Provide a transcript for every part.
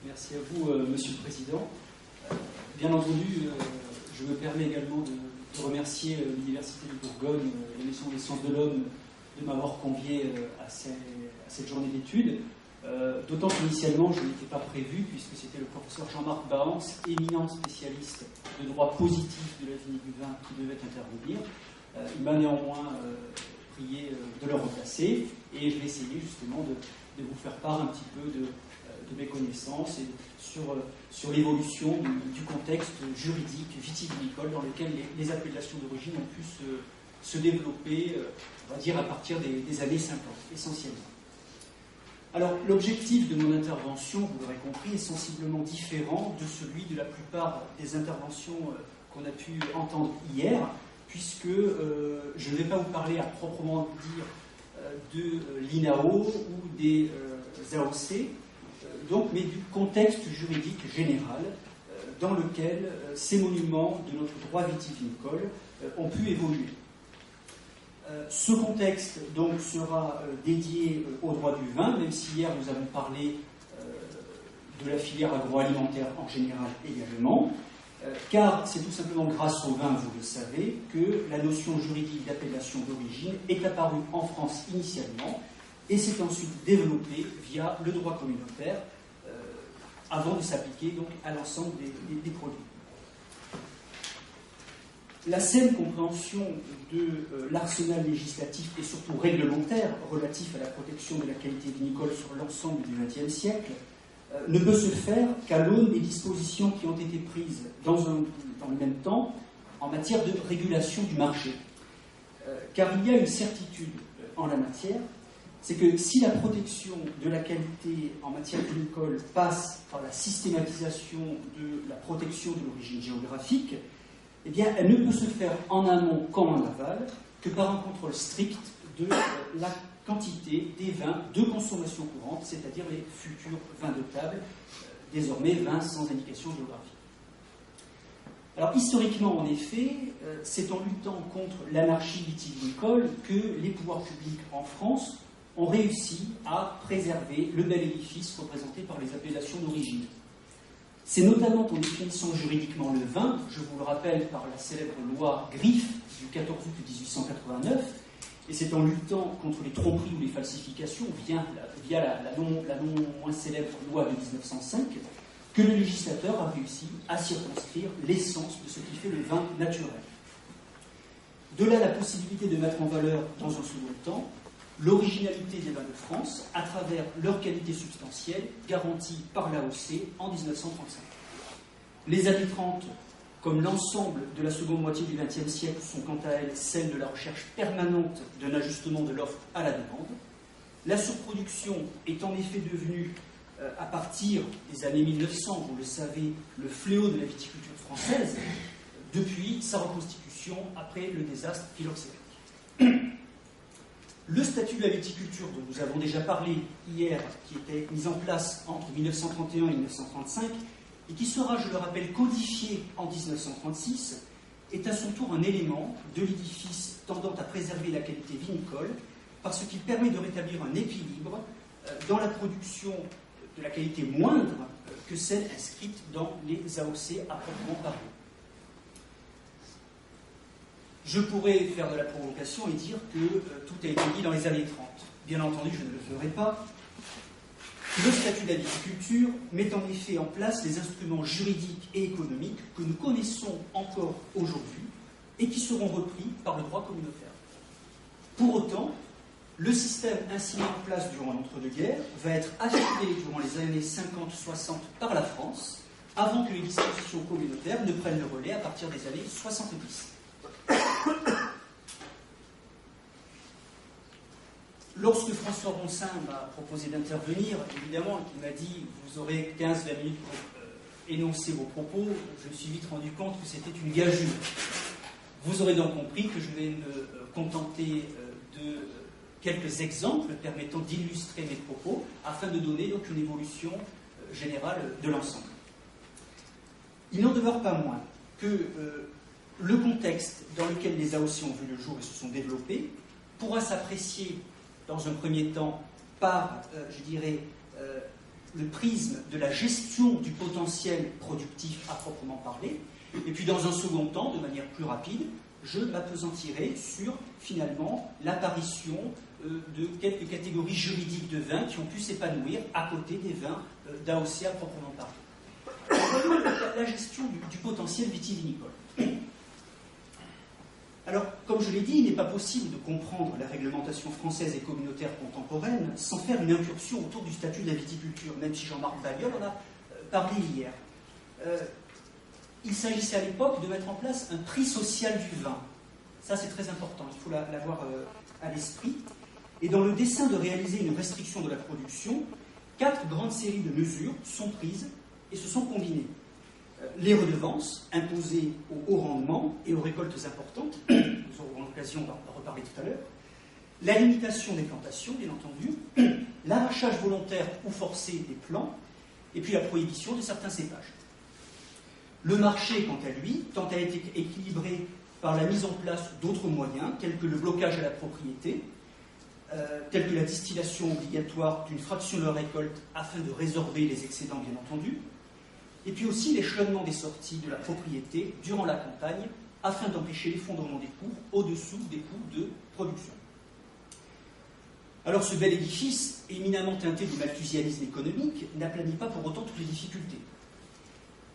Merci à vous, Monsieur le Président. Bien entendu, je me permets également de remercier l'Université de Bourgogne et la Maison des Sciences de l'Homme de m'avoir convié à cette journée d'études. D'autant qu'initialement, je n'étais pas prévu, puisque c'était le professeur Jean-Marc Bahens, éminent spécialiste de droit positif de la vie du vin, qui devait intervenir. Il m'a néanmoins prié de le remplacer, et je vais essayer justement de vous faire part un petit peu de mes connaissances et sur l'évolution du contexte juridique vitivinicole dans lequel les appellations d'origine ont pu se développer, on va dire, à partir des années 50, essentiellement. Alors, l'objectif de mon intervention, vous l'aurez compris, est sensiblement différent de celui de la plupart des interventions qu'on a pu entendre hier, puisque je ne vais pas vous parler à proprement dire de l'INAO ou des AOC, mais du contexte juridique général dans lequel ces monuments de notre droit vitivinicole ont pu évoluer. Ce contexte donc sera dédié au droit du vin, même si hier nous avons parlé de la filière agroalimentaire en général également, car c'est tout simplement grâce au vin, vous le savez, que la notion juridique d'appellation d'origine est apparue en France initialement et s'est ensuite développée via le droit communautaire avant de s'appliquer donc à l'ensemble des produits. La saine compréhension de l'arsenal législatif et surtout réglementaire relatif à la protection de la qualité vinicole sur l'ensemble du XXe siècle ne peut se faire qu'à l'aune des dispositions qui ont été prises dans le même temps en matière de régulation du marché. Car il y a une certitude en la matière, c'est que si la protection de la qualité en matière vinicole passe par la systématisation de la protection de l'origine géographique, eh bien, elle ne peut se faire en amont comme en aval que par un contrôle strict de la quantité des vins de consommation courante, c'est-à-dire les futurs vins de table, désormais vins sans indication géographique. Alors, historiquement, en effet, c'est en luttant contre l'anarchie vitivinicole que les pouvoirs publics en France ont réussi à préserver le bel édifice représenté par les appellations d'origine. C'est notamment en définissant juridiquement le vin, je vous le rappelle par la célèbre loi Griffe du 14 août 1889, et c'est en luttant contre les tromperies ou les falsifications via la non moins célèbre loi de 1905 que le législateur a réussi à circonscrire l'essence de ce qui fait le vin naturel. De là la possibilité de mettre en valeur, dans un second temps, l'originalité des vins de France à travers leur qualité substantielle garantie par l'AOC en 1935. Les années 30, comme l'ensemble de la seconde moitié du XXe siècle, sont quant à elles celles de la recherche permanente d'un ajustement de l'offre à la demande. La surproduction est en effet devenue, à partir des années 1900, vous le savez, le fléau de la viticulture française, depuis sa reconstitution après le désastre phylloxéraque. Le statut de la viticulture, dont nous avons déjà parlé hier, qui était mis en place entre 1931 et 1935, et qui sera, je le rappelle, codifié en 1936, est à son tour un élément de l'édifice tendant à préserver la qualité vinicole, parce qu'il permet de rétablir un équilibre dans la production de la qualité moindre que celle inscrite dans les AOC à proprement parler. Je pourrais faire de la provocation et dire que tout a été dit dans les années 30. Bien entendu, je ne le ferai pas. Le statut de la viticulture met en effet en place les instruments juridiques et économiques que nous connaissons encore aujourd'hui et qui seront repris par le droit communautaire. Pour autant, le système ainsi mis en place durant l'entre-deux-guerres va être affecté durant les années 50-60 par la France, avant que les dispositions communautaires ne prennent le relais à partir des années 70. Lorsque François Ronsin m'a proposé d'intervenir, évidemment, il m'a dit « vous aurez 15-20 minutes pour énoncer vos propos », je me suis vite rendu compte que c'était une gageure. Vous aurez donc compris que je vais me contenter de quelques exemples permettant d'illustrer mes propos afin de donner donc une évolution générale de l'ensemble. Il n'en demeure pas moins que le contexte dans lequel les AOC ont vu le jour et se sont développés pourra s'apprécier dans un premier temps par, le prisme de la gestion du potentiel productif à proprement parler, et puis dans un second temps, de manière plus rapide, je m'appesantirai sur, finalement, l'apparition de quelques catégories juridiques de vins qui ont pu s'épanouir à côté des vins d'AOC à proprement parler. La gestion du potentiel vitivinicole. Alors, comme je l'ai dit, il n'est pas possible de comprendre la réglementation française et communautaire contemporaine sans faire une incursion autour du statut de la viticulture, même si Jean-Marc Bailleul en a parlé hier. Il s'agissait à l'époque de mettre en place un prix social du vin. Ça, c'est très important, il faut l'avoir à l'esprit. Et dans le dessein de réaliser une restriction de la production, 4 grandes séries de mesures sont prises et se sont combinées. Les redevances imposées au haut rendement et aux récoltes importantes, nous aurons l'occasion d'en reparler tout à l'heure, la limitation des plantations, bien entendu, l'arrachage volontaire ou forcé des plants, et puis la prohibition de certains cépages. Le marché, quant à lui, tend à être équilibré par la mise en place d'autres moyens, tels que le blocage à la propriété, tels que la distillation obligatoire d'une fraction de la récolte afin de résorber les excédents, bien entendu, et puis aussi l'échelonnement des sorties de la propriété durant la campagne afin d'empêcher l'effondrement des cours au-dessous des coûts de production. Alors ce bel édifice, éminemment teinté du malthusianisme économique, n'aplanit pas pour autant toutes les difficultés.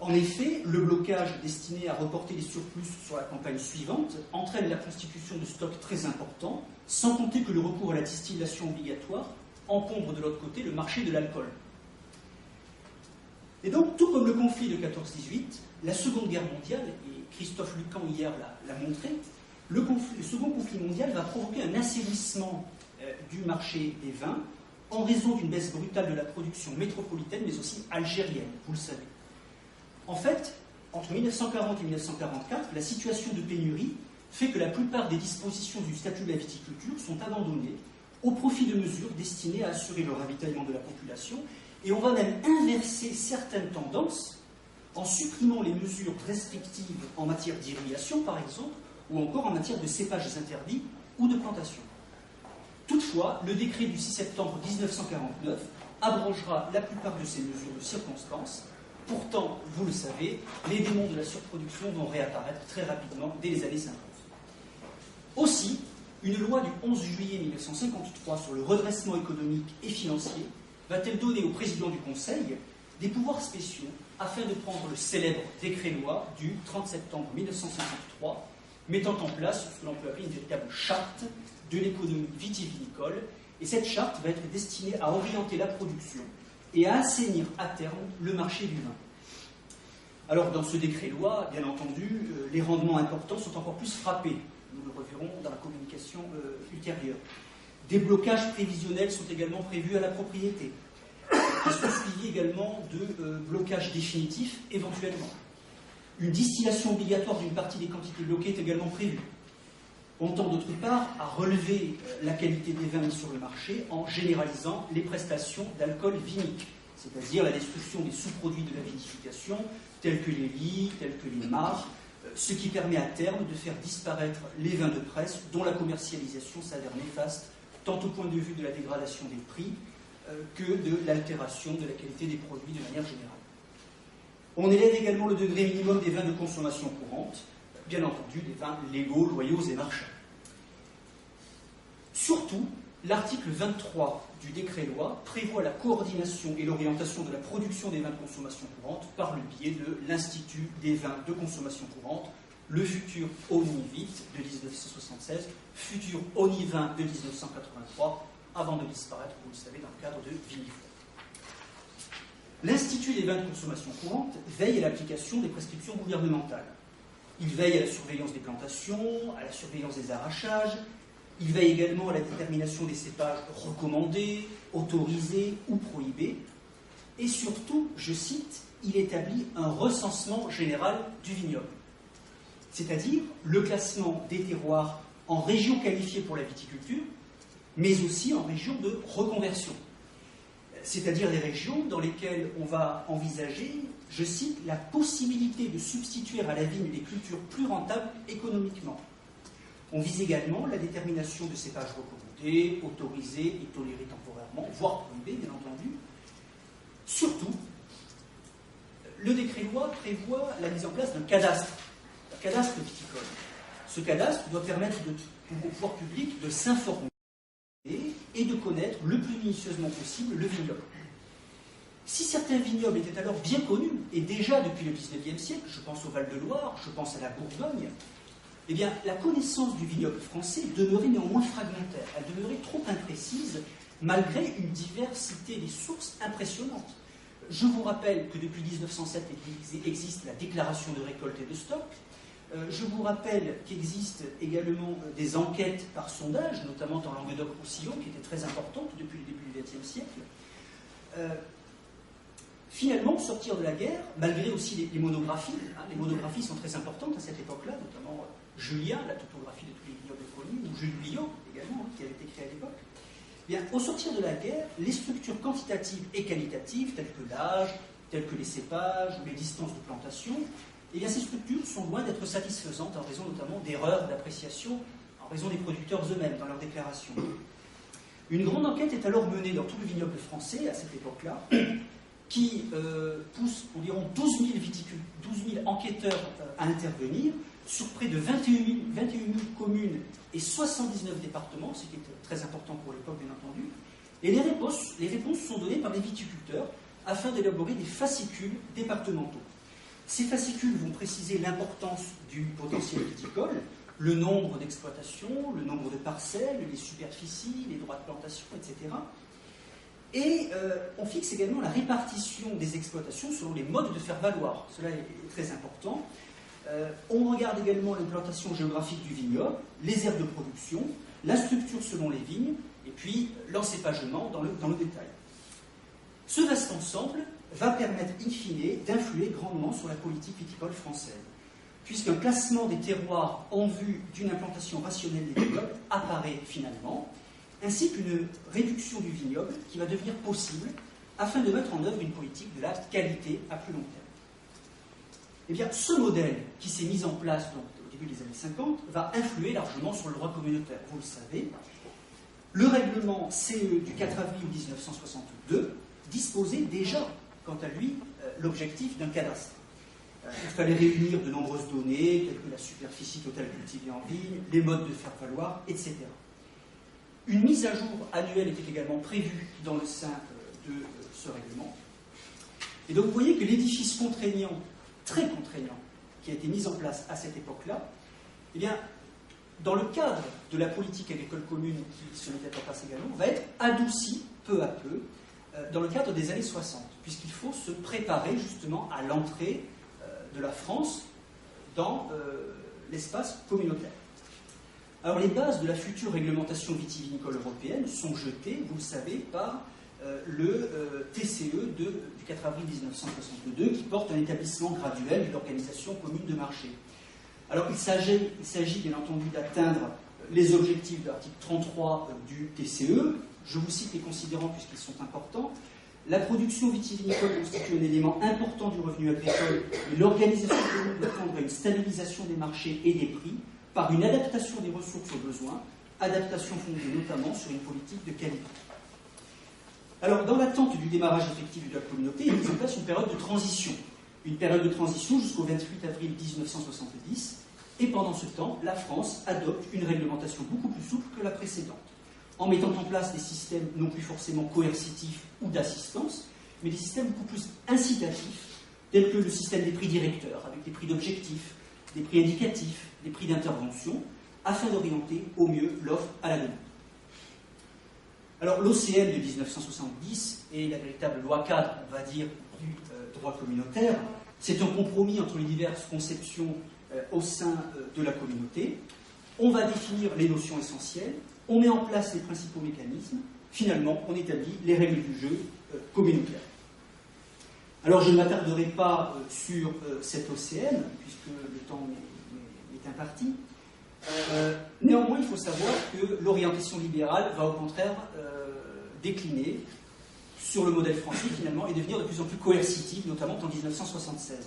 En effet, le blocage destiné à reporter les surplus sur la campagne suivante entraîne la constitution de stocks très importants, sans compter que le recours à la distillation obligatoire encombre de l'autre côté le marché de l'alcool. Et donc, tout comme le conflit de 14-18, la Seconde Guerre mondiale, et Christophe Lucan hier l'a montré, le second conflit mondial va provoquer un assainissement du marché des vins en raison d'une baisse brutale de la production métropolitaine, mais aussi algérienne, vous le savez. En fait, entre 1940 et 1944, la situation de pénurie fait que la plupart des dispositions du statut de la viticulture sont abandonnées au profit de mesures destinées à assurer le ravitaillement de la population, et on va même inverser certaines tendances en supprimant les mesures restrictives en matière d'irrigation, par exemple, ou encore en matière de cépages interdits ou de plantation. Toutefois, le décret du 6 septembre 1949 abrogera la plupart de ces mesures de circonstance. Pourtant, vous le savez, les démons de la surproduction vont réapparaître très rapidement dès les années 50. Aussi, une loi du 11 juillet 1953 sur le redressement économique et financier va-t-elle donner au président du Conseil des pouvoirs spéciaux afin de prendre le célèbre décret-loi du 30 septembre 1953, mettant en place ce que l'on peut appeler une véritable charte de l'économie vitivinicole, et cette charte va être destinée à orienter la production et à assainir à terme le marché du vin. Alors, dans ce décret-loi, bien entendu, les rendements importants sont encore plus frappés. Nous le reverrons dans la communication ultérieure. Des blocages prévisionnels sont également prévus à la propriété. Ils sont suivis également de blocages définitifs, éventuellement. Une distillation obligatoire d'une partie des quantités bloquées est également prévue. On tend d'autre part à relever la qualité des vins mis sur le marché en généralisant les prestations d'alcool vinique, c'est-à-dire la destruction des sous-produits de la vinification, tels que les lies, tels que les mares, ce qui permet à terme de faire disparaître les vins de presse dont la commercialisation s'avère néfaste, tant au point de vue de la dégradation des prix que de l'altération de la qualité des produits de manière générale. On élève également le degré minimum des vins de consommation courante, bien entendu des vins légaux, loyaux et marchands. Surtout, l'article 23 du décret-loi prévoit la coordination et l'orientation de la production des vins de consommation courante par le biais de l'Institut des vins de consommation courante, le futur ONIVIT de 1976, futur ONIVIN de 1983, avant de disparaître, vous le savez, dans le cadre de Vinifond. L'Institut des vins de consommation courante veille à l'application des prescriptions gouvernementales. Il veille à la surveillance des plantations, à la surveillance des arrachages. Il veille également à la détermination des cépages recommandés, autorisés ou prohibés. Et surtout, je cite, il établit un recensement général du vignoble. C'est-à-dire le classement des terroirs en régions qualifiées pour la viticulture, mais aussi en régions de reconversion. C'est-à-dire des régions dans lesquelles on va envisager, je cite, la possibilité de substituer à la vigne des cultures plus rentables économiquement. On vise également la détermination de cépages recommandés, autorisés et tolérés temporairement, voire prohibés, bien entendu. Surtout, le décret-loi prévoit la mise en place d'un cadastre, viticole. Ce cadastre doit permettre au pouvoir public de s'informer et de connaître le plus minutieusement possible le vignoble. Si certains vignobles étaient alors bien connus, et déjà depuis le XIXe siècle, je pense au Val-de-Loire, je pense à la Bourgogne, eh bien, la connaissance du vignoble français demeurait néanmoins fragmentaire, elle demeurait trop imprécise, malgré une diversité des sources impressionnantes. Je vous rappelle que depuis 1907 existe la déclaration de récolte et de stock. Je vous rappelle qu'existent également des enquêtes par sondage, notamment en Languedoc-Roussillon, qui étaient très importantes depuis le début du XXe siècle. Finalement, sortir de la guerre, malgré aussi les monographies, les monographies sont très importantes à cette époque-là, notamment Julien, la topographie de tous les vignobles connus, ou Jules Biot également, qui avait été créé à l'époque. Bien, au sortir de la guerre, les structures quantitatives et qualitatives, telles que l'âge, telles que les cépages ou les distances de plantation, eh bien, ces structures sont loin d'être satisfaisantes en raison notamment d'erreurs d'appréciation, en raison des producteurs eux-mêmes dans leurs déclarations. Une grande enquête est alors menée dans tout le vignoble français à cette époque-là, qui pousse environ 12 000 enquêteurs à intervenir sur près de 21 000 communes et 79 départements, ce qui est très important pour l'époque bien entendu, et les réponses sont données par les viticulteurs afin d'élaborer des fascicules départementaux. Ces fascicules vont préciser l'importance du potentiel viticole, le nombre d'exploitations, le nombre de parcelles, les superficies, les droits de plantation, etc. Et on fixe également la répartition des exploitations selon les modes de faire valoir. Cela est très important. On regarde également l'implantation géographique du vignoble, les aires de production, la structure selon les vignes, et puis l'encépagement dans le détail. Ce vaste ensemble va permettre in fine d'influer grandement sur la politique viticole française, puisqu'un classement des terroirs en vue d'une implantation rationnelle des vignobles apparaît finalement, ainsi qu'une réduction du vignoble qui va devenir possible afin de mettre en œuvre une politique de la qualité à plus long terme. Eh bien, ce modèle qui s'est mis en place donc, au début des années 50 va influer largement sur le droit communautaire, vous le savez. Le règlement CE du 4 avril 1962 disposait déjà, quant à lui, l'objectif d'un cadastre. Il fallait réunir de nombreuses données, telles que la superficie totale cultivée en vigne, les modes de faire valoir, etc. Une mise à jour annuelle était également prévue dans le sein de ce règlement. Et donc vous voyez que l'édifice contraignant, très contraignant, qui a été mis en place à cette époque-là, eh bien, dans le cadre de la politique agricole commune qui se mettait en place également, va être adouci peu à peu dans le cadre des années 60, puisqu'il faut se préparer justement à l'entrée de la France dans l'espace communautaire. Alors les bases de la future réglementation vitivinicole européenne sont jetées, vous le savez, par le TCE du 4 avril 1962 qui porte un établissement graduel de l'organisation commune de marché. Alors il s'agit bien entendu d'atteindre les objectifs de l'article 33 du TCE. Je vous cite les considérants puisqu'ils sont importants. La production vitivinicole constitue un élément important du revenu agricole et l'organisation commune doit tendre à une stabilisation des marchés et des prix par une adaptation des ressources aux besoins, adaptation fondée notamment sur une politique de qualité. Alors, dans l'attente du démarrage effectif de la communauté, il est mis en place une période de transition. Une période de transition jusqu'au 28 avril 1970, et pendant ce temps, la France adopte une réglementation beaucoup plus souple que la précédente, en mettant en place des systèmes non plus forcément coercitifs ou d'assistance, mais des systèmes beaucoup plus incitatifs, tels que le système des prix directeurs, avec des prix d'objectifs, des prix indicatifs, des prix d'intervention, afin d'orienter au mieux l'offre à la demande. Alors l'OCM de 1970 est la véritable loi cadre, on va dire, du droit communautaire. C'est un compromis entre les diverses conceptions au sein de la communauté. On va définir les notions essentielles, on met en place les principaux mécanismes, finalement on établit les règles du jeu communautaire. Alors je ne m'attarderai pas sur cet OCM, puisque le temps m'est imparti. Néanmoins, il faut savoir que l'orientation libérale va au contraire décliner sur le modèle français finalement et devenir de plus en plus coercitive, notamment en 1976.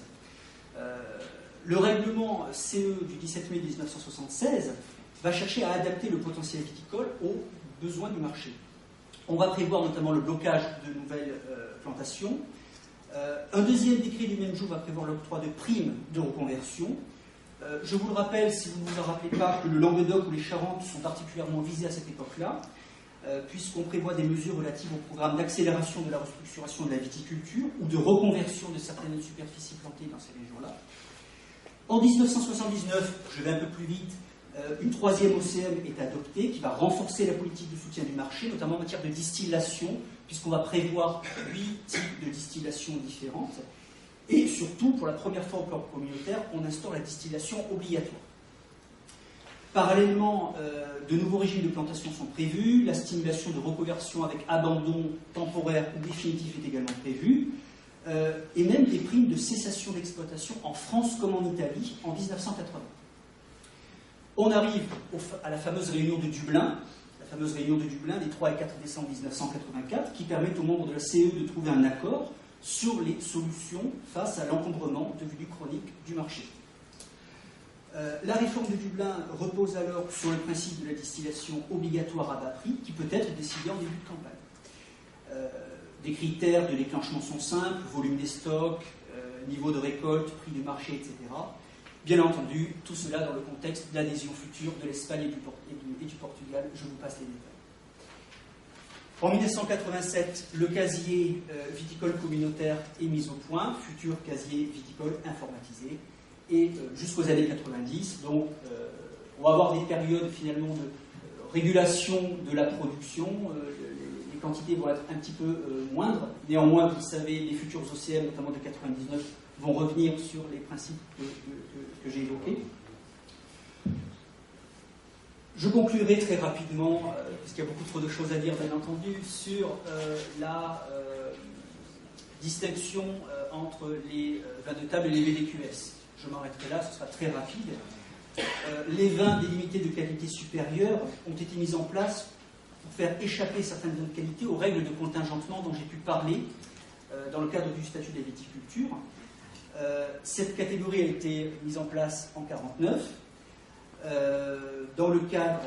Le règlement CE du 17 mai 1976 va chercher à adapter le potentiel viticole aux besoins du marché. On va prévoir notamment le blocage de nouvelles plantations. Un deuxième décret du même jour va prévoir l'octroi de primes de reconversion. Je vous le rappelle, si vous ne vous en rappelez pas, que le Languedoc ou les Charentes sont particulièrement visés à cette époque-là, puisqu'on prévoit des mesures relatives au programme d'accélération de la restructuration de la viticulture ou de reconversion de certaines superficies plantées dans ces régions-là. En 1979, je vais un peu plus vite, une troisième OCM est adoptée qui va renforcer la politique de soutien du marché, notamment en matière de distillation, puisqu'on va prévoir 8 types de distillation différentes. Et surtout, pour la première fois au plan communautaire, on instaure la distillation obligatoire. Parallèlement, de nouveaux régimes de plantation sont prévus, la stimulation de reconversion avec abandon temporaire ou définitif est également prévue, et même des primes de cessation d'exploitation en France comme en Italie en 1980. On arrive à la fameuse réunion de Dublin, des 3 et 4 décembre 1984, qui permet aux membres de la CE de trouver un accord sur les solutions face à l'encombrement devenu chronique du marché. La réforme de Dublin repose alors sur le principe de la distillation obligatoire à bas prix, qui peut être décidée en début de campagne. Des critères de déclenchement sont simples, volume des stocks, niveau de récolte, prix du marché, etc. Bien entendu, tout cela dans le contexte de l'adhésion future de l'Espagne et du Portugal. Je vous passe les détails. En 1987, le casier viticole communautaire est mis au point, futur casier viticole informatisé, et jusqu'aux années 90. Donc, on va avoir des périodes finalement de régulation de la production. Les quantités vont être un petit peu moindres. Néanmoins, vous le savez, les futurs OCM, notamment de 99, vont revenir sur les principes que j'ai évoqués. Je conclurai très rapidement, parce qu'il y a beaucoup trop de choses à dire, bien entendu, sur la distinction entre les vins de table et les VDQS. Je m'arrêterai là, ce sera très rapide. Les vins délimités de qualité supérieure ont été mis en place pour faire échapper certaines vins de qualité aux règles de contingentement dont j'ai pu parler dans le cadre du statut de la viticulture. Cette catégorie a été mise en place en 1949 dans le cadre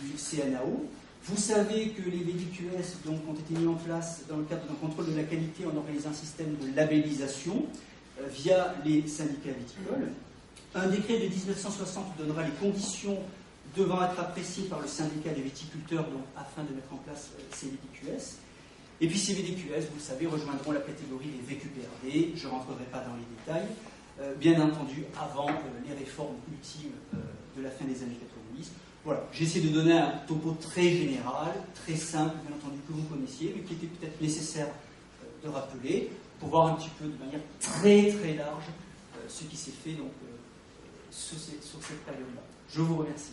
du CNAO. Vous savez que les VDQS ont été mis en place dans le cadre d'un contrôle de la qualité en organisant un système de labellisation via les syndicats viticoles. Un décret de 1960 donnera les conditions devant être appréciées par le syndicat des viticulteurs afin de mettre en place ces VDQS. Et puis ces VDQS, vous le savez, rejoindront la catégorie des VQPRD. Je ne rentrerai pas dans les détails, bien entendu, avant les réformes ultimes de la fin des années 90. Voilà, j'ai essayé de donner un topo très général, très simple, bien entendu, que vous connaissiez, mais qui était peut-être nécessaire de rappeler, pour voir un petit peu de manière très très large ce qui s'est fait donc, sur cette période-là. Je vous remercie.